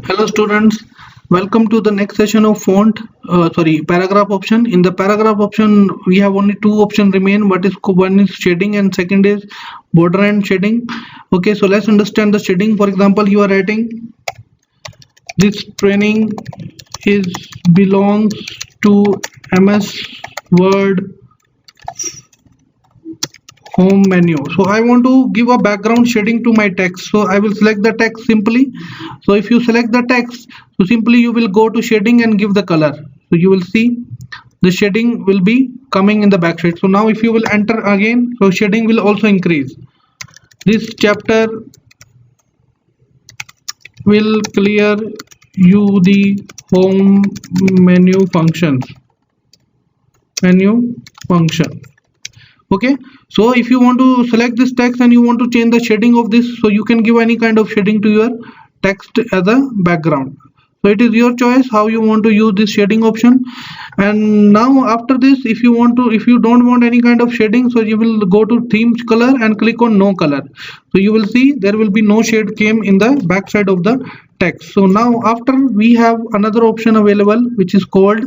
Hello students, welcome to the next session of paragraph option. In the paragraph option, we have only two options remain. One is shading and second is border and shading. Okay, so let's understand the shading. For example, you are writing this training is belongs to MS Word home menu. So I want to give a background shading to my text, so I will select the text simply. So if you select the text, so simply you will go to shading and give the color, so you will see the shading will be coming in the backside. So now if you will enter again, so shading will also increase. This chapter will clear you the home menu function. Okay, so if you want to select this text and you want to change the shading of this, so you can give any kind of shading to your text as a background. So it is your choice how you want to use this shading option. And now after this, if you don't want any kind of shading, so you will go to theme color and click on no color. So you will see there will be no shade came in the back side of the text. So now after we have another option available which is called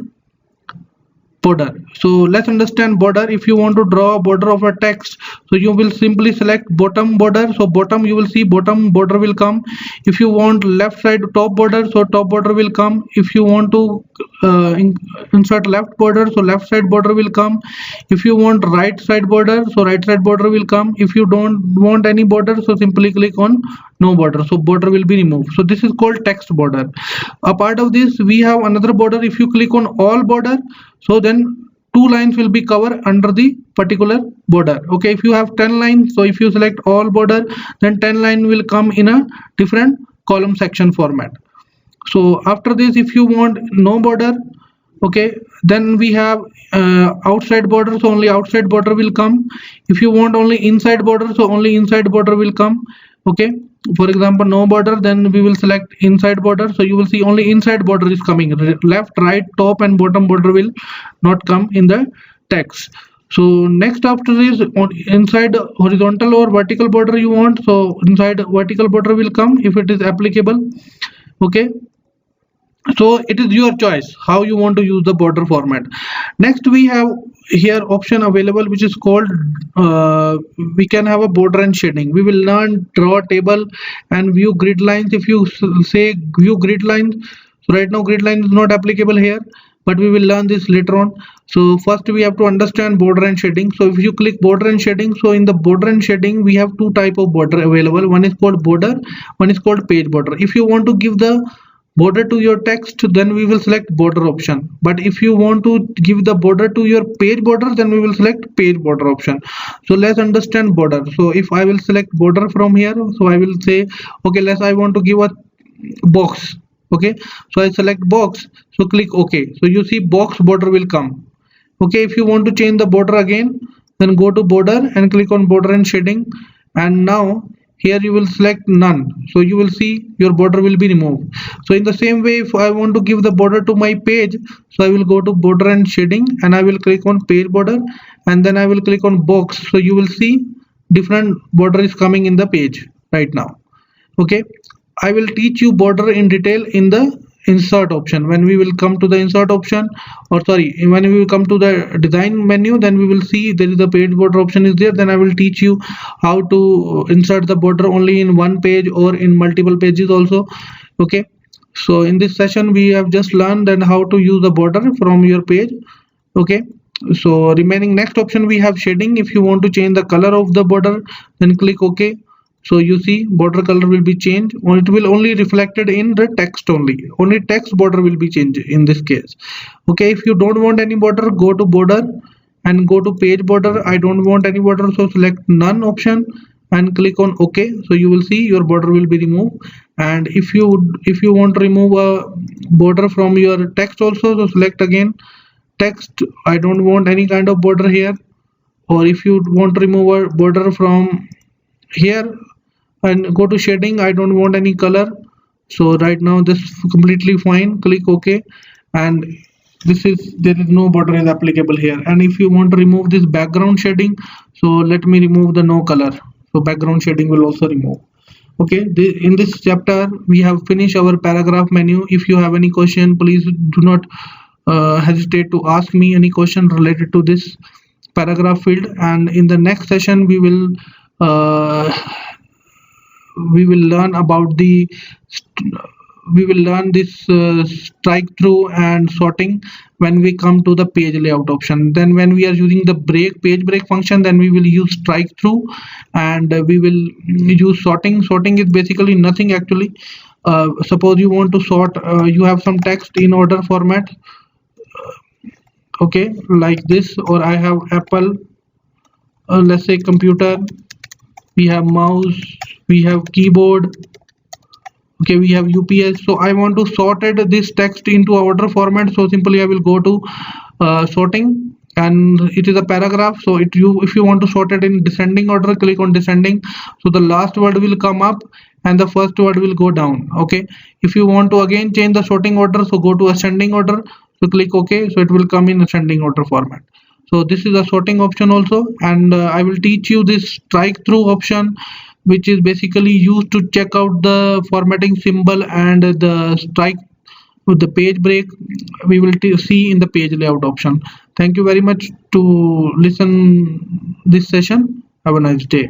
border. So let's understand border. If you want to draw a border of a text, so you will simply select bottom border. So bottom, you will see bottom border will come. If you want left side top border, so top border will come. If you want to insert left border, so left side border will come. If you want right side border, so right side border will come. If you don't want any border, so simply click on no border, so border will be removed. So this is called text border. A part of this, we have another border. If you click on all border, so then two lines will be covered under the particular border. Okay, if you have 10 lines, so if you select all border, then 10 line will come in a different column section format. So after this, if you want no border, okay, then we have outside border, so only outside border will come. If you want only inside border, so only inside border will come. Okay, for example, no border, then we will select inside border. So you will see only inside border is coming. Left, right, top and bottom border will not come in the text. So next after this, inside horizontal or vertical border you want, so inside vertical border will come if it is applicable. Okay, so it is your choice how you want to use the border format. Next we have here option available which is called we can have a border and shading. We will learn draw table and view grid lines. If you say view grid lines, so right now grid line is not applicable here, but we will learn this later on. So first we have to understand border and shading. So if you click border and shading, so in the border and shading we have two type of border available. One is called border, one is called page border. If you want to give the border to your text, then we will select border option. But if you want to give the border to your page border, then we will select page border option. So let's understand border. So if I will select border from here, so I will say okay, I want to give a box. Okay, so I select box, so click OK. So you see box border will come. Okay, if you want to change the border again, then go to border and click on border and shading, and now here you will select none, so you will see your border will be removed. So in the same way, if I want to give the border to my page, so I will go to border and shading and I will click on page border, and then I will click on box. So you will see different border is coming in the page right now. Okay, I will teach you border in detail in the insert option. When we will come to the insert option, or sorry, when we will come to the design menu, then we will see there is a page border option is there. Then I will teach you how to insert the border only in one page or in multiple pages also. Okay, so in this session we have just learned then how to use the border from your page. Okay, so remaining next option we have shading. If you want to change the color of the border, then click OK. So you see border color will be changed, or it will only reflected in the text only text border will be changed in this case. Okay, if you don't want any border, go to border and go to page border. I don't want any border, so select none option and click on OK. So you will see your border will be removed. And if you want to remove a border from your text also, so select again text. I don't want any kind of border here. Or if you want to remove a border from here, and go to shading, I don't want any color, so right now this is completely fine. Click OK, and there is no border is applicable here. And if you want to remove this background shading, so let me remove the no color, so background shading will also remove. Okay, in this chapter we have finished our paragraph menu. If you have any question, please do not hesitate to ask me any question related to this paragraph field, and in the next session uh, we will learn about the we will learn this strike through and sorting when we come to the page layout option. Then when we are using the page break function, then we will use strike through, and we will use sorting is basically nothing actually. Suppose you want to sort, you have some text in order format, okay, like this, or I have apple, let's say computer, we have mouse, we have keyboard, okay, we have UPS. So I want to sort this text into order format, so simply I will go to sorting, and it is a paragraph. So if you want to sort it in descending order, click on descending, so the last word will come up and the first word will go down. Okay, if you want to again change the sorting order, so go to ascending order, so click OK, so it will come in ascending order format. So this is a sorting option also, and I will teach you this strike through option, which is basically used to check out the formatting symbol and the strike with the page break. We will see in the page layout option. Thank you very much to listen this session. Have a nice day.